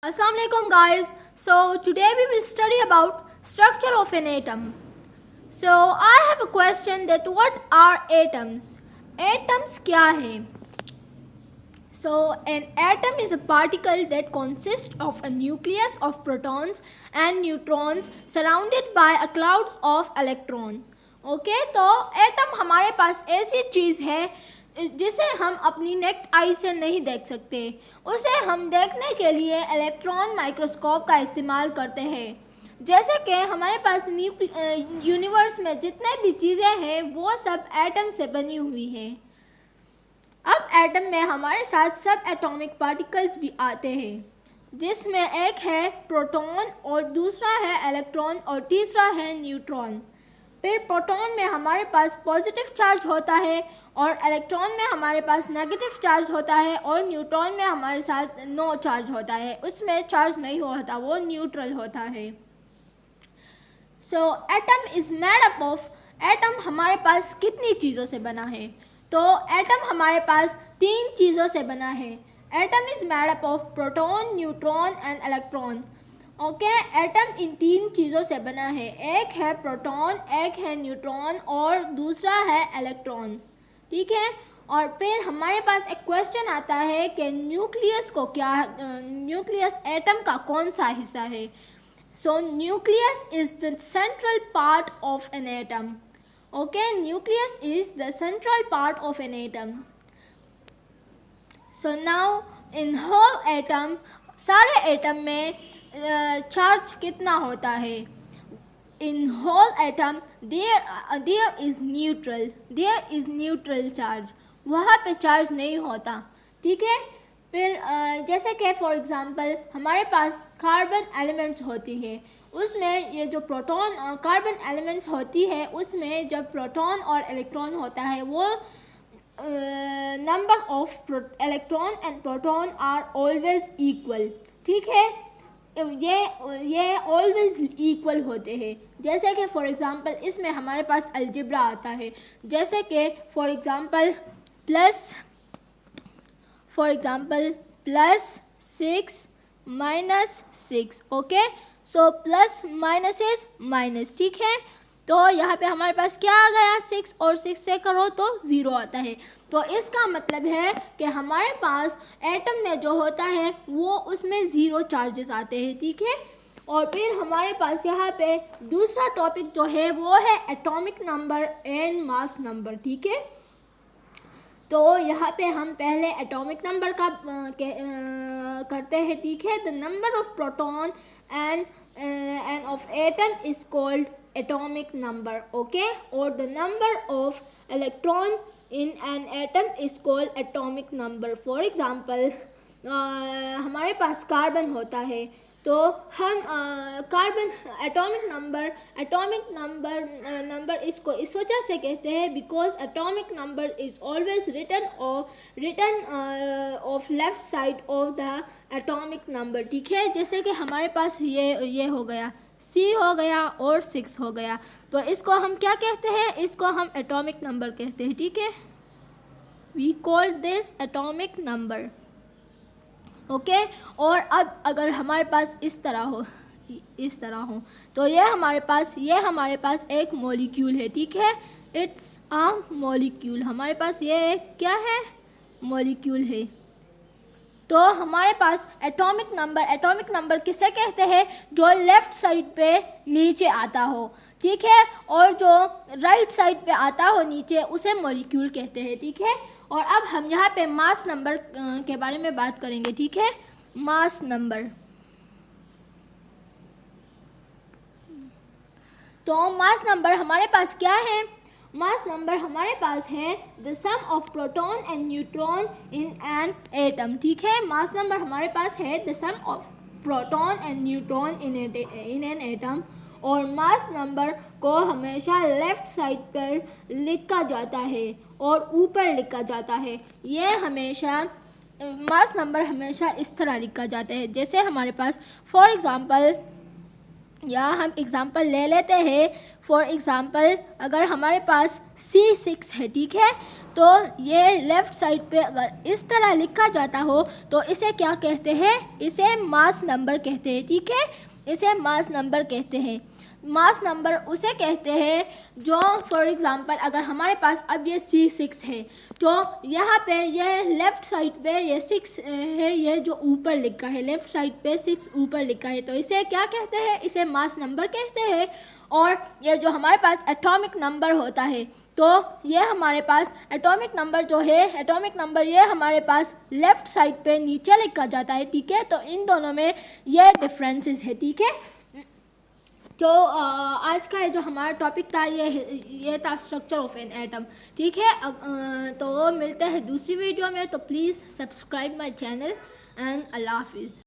Assalamu alaikum guys. So today we will study about structure of an atom. So I have a question that what are atoms? Atoms क्या है? So an atom is a particle that consists of a nucleus of protons and neutrons surrounded by a clouds of electron. Okay, तो atom हमारे पास ऐसी चीज़ है जिसे हम अपनी necked आई से नहीं देख सकते. उसे हम देखने के लिए इलेक्ट्रॉन माइक्रोस्कोप का इस्तेमाल करते हैं. जैसे कि हमारे पास यूनिवर्स में जितने भी चीज़ें हैं वो सब एटम से बनी हुई हैं. अब एटम में हमारे साथ सब एटॉमिक पार्टिकल्स भी आते हैं, जिसमें एक है प्रोटॉन और दूसरा है इलेक्ट्रॉन और तीसरा है न्यूट्रॉन. फिर प्रोटॉन में हमारे पास पॉजिटिव चार्ज होता है और इलेक्ट्रॉन में हमारे पास नेगेटिव चार्ज होता है और न्यूट्रॉन में हमारे साथ नो चार्ज होता है. उसमें चार्ज नहीं होता, वो न्यूट्रल होता है. So atom is made up of. Atom हमारे पास कितनी चीज़ों से बना है? तो एटम हमारे पास 3 चीज़ों से बना है. Atom is made up of proton, neutron and electron. Okay, atom in 3 चीज़ों से बना है. एक है प्रोटॉन, एक है न्यूट्रॉन और दूसरा है इलेक्ट्रॉन. ठीक है. और फिर हमारे पास एक क्वेश्चन आता है कि न्यूक्लियस को क्या, न्यूक्लियस एटम का कौन सा हिस्सा है? सो nucleus is the central part of an atom. Okay, nucleus is the central part of an atom. So now in whole atom, सारे एटम में चार्ज कितना होता है? In whole atom there is neutral charge. वहाँ पे charge नहीं होता. ठीक है. फिर जैसे कि फॉर एग्ज़ाम्पल हमारे पास कार्बन एलिमेंट्स होती है, उसमें ये जो प्रोटॉन कार्बन एलिमेंट्स होती है उसमें जब प्रोटॉन और इलेक्ट्रॉन होता है वो number of electron and proton are always equal. ठीक है. ये ऑलवेज इक्वल होते हैं. जैसे कि फॉर एग्ज़ाम्पल इसमें हमारे पास अलजेब्रा आता है. जैसे कि for example plus 6 minus 6. Okay, so plus minus is minus. ठीक है. तो यहाँ पे हमारे पास क्या आ गया? 6 और 6 से करो तो 0 आता है. तो इसका मतलब है कि हमारे पास एटम में जो होता है वो उसमें 0 चार्जेस आते हैं. ठीक है. और फिर हमारे पास यहाँ पे दूसरा टॉपिक जो है वो है atomic number and mass number. ठीक है. तो यहाँ पे हम पहले एटॉमिक नंबर का करते हैं. ठीक है. The number of proton and of atom is called atomic number. Okay, or the number of electron in an atom is called atomic number. For example, हमारे पास कार्बन होता है तो हम कार्बन एटॉमिक नंबर इसको इस वजह से कहते हैं because atomic number is always written of left side of the atomic number. ठीक है. जैसे कि हमारे पास ये हो गया, C हो गया और 6 हो गया. तो इसको हम क्या कहते हैं? इसको हम एटॉमिक नंबर कहते हैं. ठीक है. We call this atomic number. Okay. और अब अगर हमारे पास इस तरह हो तो ये हमारे पास एक मॉलिक्यूल है. ठीक है. It's a molecule. हमारे पास ये एक क्या है? मॉलिक्यूल है. तो हमारे पास एटॉमिक नंबर किसे कहते हैं? जो लेफ्ट साइड पे नीचे आता हो. ठीक है. और जो राइट साइड पे आता हो नीचे उसे मॉलिक्यूल कहते हैं. ठीक है. और अब हम यहाँ पे मास नंबर के बारे में बात करेंगे. ठीक है. Mass number. तो मास नंबर हमारे पास क्या है? मास नंबर हमारे पास है the sum of proton and neutron in an atom. ठीक है. मास नंबर हमारे पास है the sum of proton and neutron in an atom. और मास नंबर को हमेशा लेफ्ट साइड पर लिखा जाता है और ऊपर लिखा जाता है. ये हमेशा मास नंबर हमेशा इस तरह लिखा जाता है. जैसे हमारे पास फॉर एग्ज़ाम्पल यहाँ हम एग्ज़ाम्पल ले लेते हैं। फॉर एग्ज़ाम्पल अगर हमारे पास C6 है, ठीक है, तो ये लेफ़्ट साइड पे अगर इस तरह लिखा जाता हो तो इसे क्या कहते हैं? इसे मास नंबर कहते हैं, ठीक है, इसे मास नंबर कहते हैं। मास नंबर उसे कहते हैं जो फॉर एग्ज़ाम्पल अगर हमारे पास अब ये C6 है तो यहाँ पे ये लेफ़्ट साइड पे ये 6 है, ये जो ऊपर लिखा है लेफ़्ट साइड पे 6 ऊपर लिखा है, तो इसे क्या कहते हैं? इसे मास नंबर कहते हैं। और ये जो हमारे पास एटॉमिक नंबर होता है तो ये हमारे पास एटॉमिक नंबर जो है, एटॉमिक नंबर ये हमारे पास लेफ़्ट साइड पे नीचे लिखा जाता है, ठीक है। तो इन दोनों में ये डिफरेंसेस है, ठीक है। तो आज का जो हमारा टॉपिक था ये था स्ट्रक्चर ऑफ एन एटम, ठीक है। तो मिलते हैं दूसरी वीडियो में, तो please subscribe my channel and अल्लाह हाफिज़।